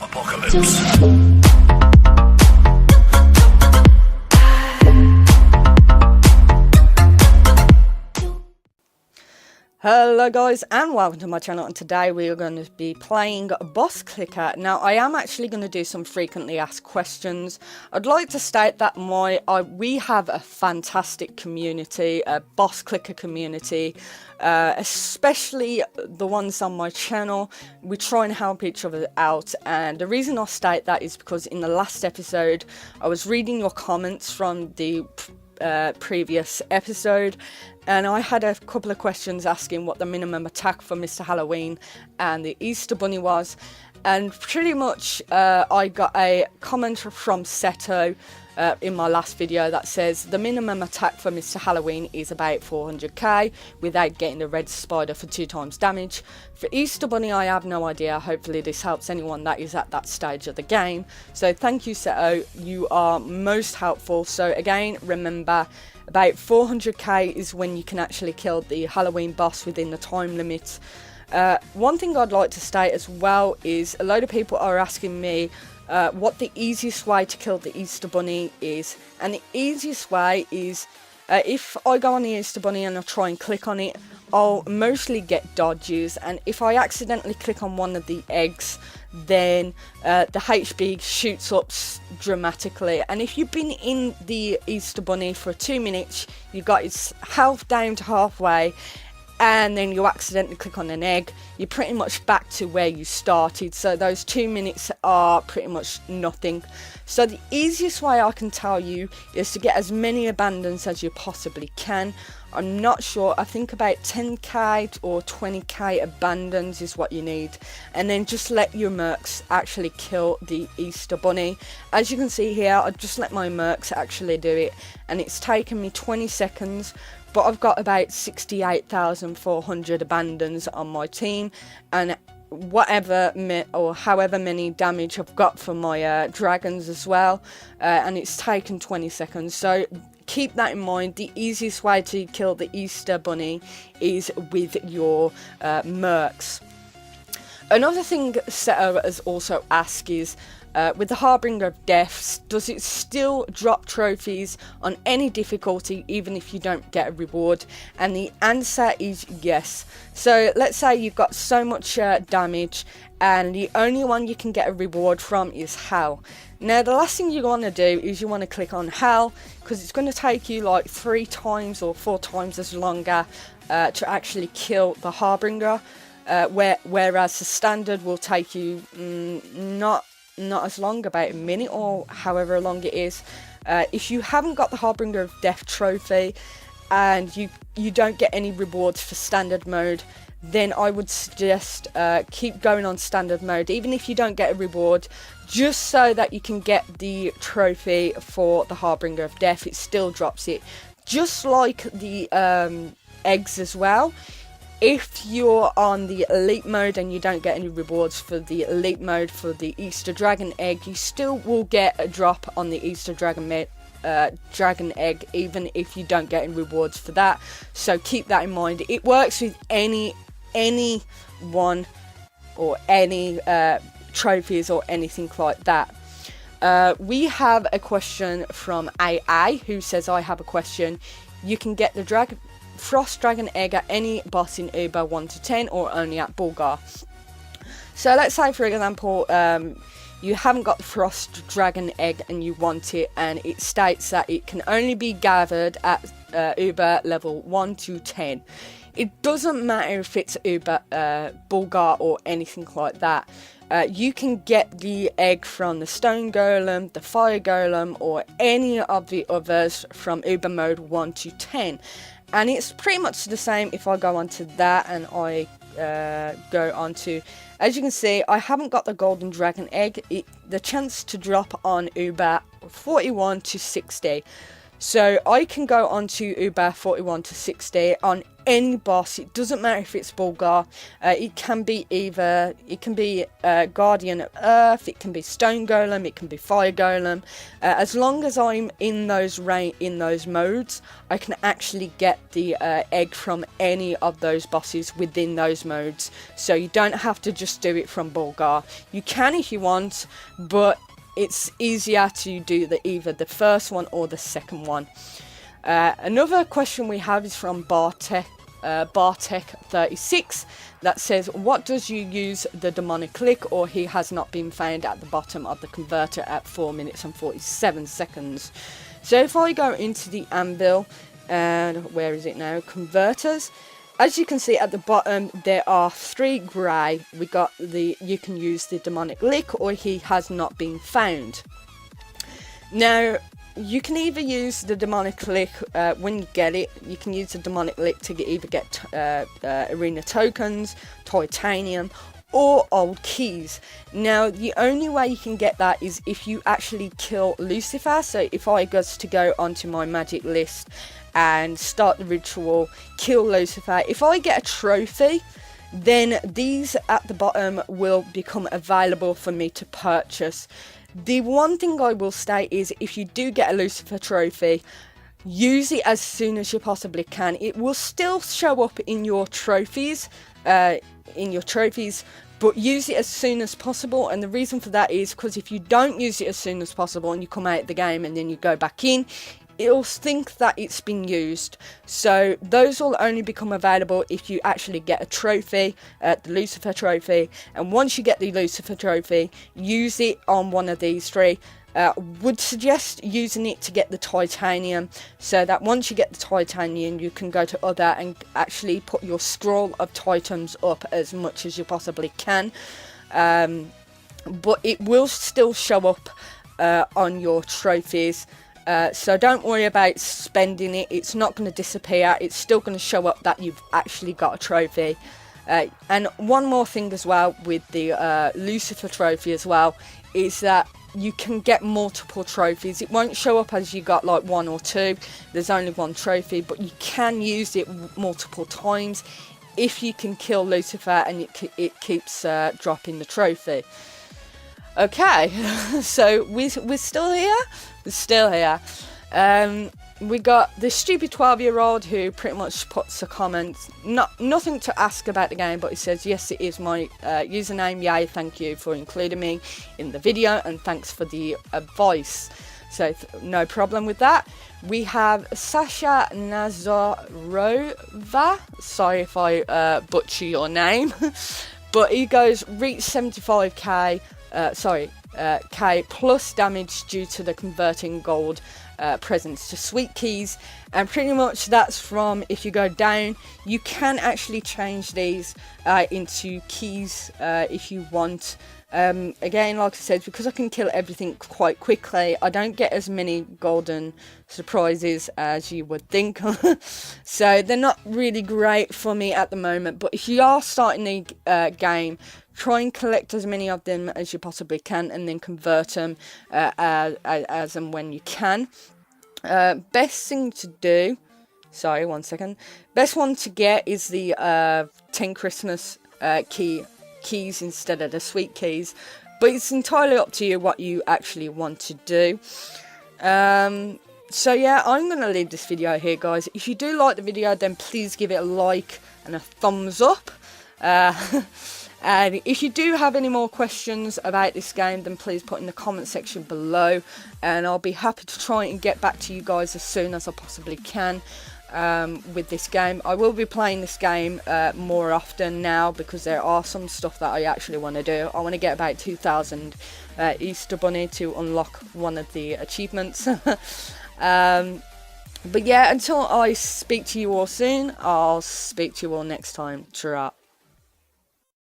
Apocalypse. Hello guys and welcome to my channel, and today we are going to be playing Boss Clicker. Now I am actually going to do some frequently asked questions. I'd like to state that we have a fantastic community, a Boss Clicker community, especially the ones on my channel. We try and help each other out, and the reason I state that is because in the last episode I was reading your comments from the previous episode, and I had a couple of questions asking what the minimum attack for Mr. Halloween and the Easter Bunny was, and pretty much I got a comment from Seto in my last video that says the minimum attack for Mr. Halloween is about 400k without getting the red spider for 2 times damage. For Easter Bunny I have no idea. Hopefully this helps anyone that is at that stage of the game. So thank you Seto, you are most helpful. So again, remember, about 400k is when you can actually kill the Halloween boss within the time limit. One thing I'd like to state as well is a load of people are asking me what the easiest way to kill the Easter Bunny is, and the easiest way is if I go on the Easter Bunny and I try and click on it, I'll mostly get dodges, and if I accidentally click on one of the eggs, then the HP shoots up dramatically. And if you've been in the Easter Bunny for 2 minutes, you got its health down to halfway, and then you accidentally click on an egg, you're pretty much back to where you started. So those 2 minutes are pretty much nothing. So the easiest way I can tell you is to get as many abandons as you possibly can. I'm not sure, I think about 10k or 20k abandons is what you need, and then just let your mercs actually kill the Easter Bunny. As you can see here, I just let my mercs actually do it, and it's taken me 20 seconds, but I've got about 68,400 abandons on my team, and however many damage I've got for my dragons as well, and it's taken 20 seconds. So keep that in mind. The easiest way to kill the Easter Bunny is with your mercs. Another thing Seto has also asked is, with the Harbinger of Deaths, does it still drop trophies on any difficulty even if you don't get a reward? And the answer is yes. So let's say you've got so much damage and the only one you can get a reward from is Hell. Now the last thing you want to do is you want to click on Hell, because it's going to take you like 3 times or 4 times as longer to actually kill the Harbinger, whereas the standard will take you not as long, about a minute or however long it is. If you haven't got the Harbinger of Death trophy and you don't get any rewards for standard mode, then I would suggest keep going on standard mode even if you don't get a reward, just so that you can get the trophy for the Harbinger of Death. It still drops it, just like the eggs as well. If you're on the elite mode and you don't get any rewards for the elite mode for the Easter Dragon egg, you still will get a drop on the Easter Dragon egg even if you don't get any rewards for that. So keep that in mind. It works with any one or any trophies or anything like that. We have a question from AA who says, I have a question. You can get the Frost Dragon egg at any boss in Uber 1 to 10 or only at Bulgar. So let's say for example you haven't got the Frost Dragon egg and you want it, and it states that it can only be gathered at Uber level 1 to 10. It doesn't matter if it's Uber, Bulgar or anything like that. You can get the egg from the Stone Golem, the Fire Golem, or any of the others from Uber mode 1 to 10. And it's pretty much the same if I go onto that and I go onto, as you can see, I haven't got the Golden Dragon egg. The chance to drop on Uber 41 to 60. So I can go onto Uber 41 to 60 on any boss. It doesn't matter if it's Bulgar. It can be Guardian of Earth, it can be Stone Golem, it can be Fire Golem. As long as I'm in those modes, I can actually get the egg from any of those bosses within those modes. So you don't have to just do it from Bulgar. You can if you want, but it's easier to do either the first one or the second one. Another question we have is from Bartek36 that says, what does you use the demonic lick, or he has not been found, at the bottom of the converter at 4 minutes and 47 seconds. So if I go into the anvil, and where is it now, converters, as you can see at the bottom there are 3 grey. We got you can use the demonic lick, or he has not been found. Now you can either use the demonic lick when you get it. You can use the demonic lick to either get arena tokens, titanium, or old keys. Now the only way you can get that is if you actually kill Lucifer. So if I was to go onto my magic list and start the ritual, kill Lucifer, if I get a trophy, then these at the bottom will become available for me to purchase. The one thing I will state is, if you do get a Lucifer trophy, use it as soon as you possibly can. It will still show up in your trophies, but use it as soon as possible. And the reason for that is because if you don't use it as soon as possible and you come out of the game and then you go back in, it'll think that it's been used. So those will only become available if you actually get a trophy, the Lucifer trophy. And once you get the Lucifer trophy, use it on one of these 3. Would suggest using it to get the titanium, so that once you get the titanium you can go to other and actually put your scroll of titans up as much as you possibly can. But it will still show up on your trophies. So don't worry about spending it. It's not going to disappear. It's still going to show up that you've actually got a trophy. And one more thing as well with the Lucifer trophy as well is that you can get multiple trophies. It won't show up as you got like 1 or 2. There's only 1 trophy, but you can use it multiple times if you can kill Lucifer, and it keeps dropping the trophy. Okay, so we're still here. We're still here. We got the stupid 12-year-old who pretty much puts a comment, nothing to ask about the game, but he says, yes, it is my username. Yay, thank you for including me in the video, and thanks for the advice. So no problem with that. We have Sasha Nazarova. Sorry if I butcher your name. But he goes, reach 75k, K plus damage due to the converting gold presents to sweet keys. And pretty much that's from, if you go down, you can actually change these into keys if you want. Again, like I said, because I can kill everything quite quickly, I don't get as many golden surprises as you would think. So they're not really great for me at the moment, but if you are starting the game, try and collect as many of them as you possibly can, and then convert them as and when you can. Best thing to do, sorry, 1 second. Best one to get is the 10 Christmas keys instead of the sweet keys, but it's entirely up to you what you actually want to do. So yeah, I'm going to leave this video here, guys. If you do like the video, then please give it a like and a thumbs up. And if you do have any more questions about this game, then please put in the comment section below, and I'll be happy to try and get back to you guys as soon as I possibly can with this game. I will be playing this game more often now, because there are some stuff that I actually want to do. I want to get about 2,000 Easter Bunny to unlock one of the achievements. But yeah, until I speak to you all soon, I'll speak to you all next time. Ta-ra.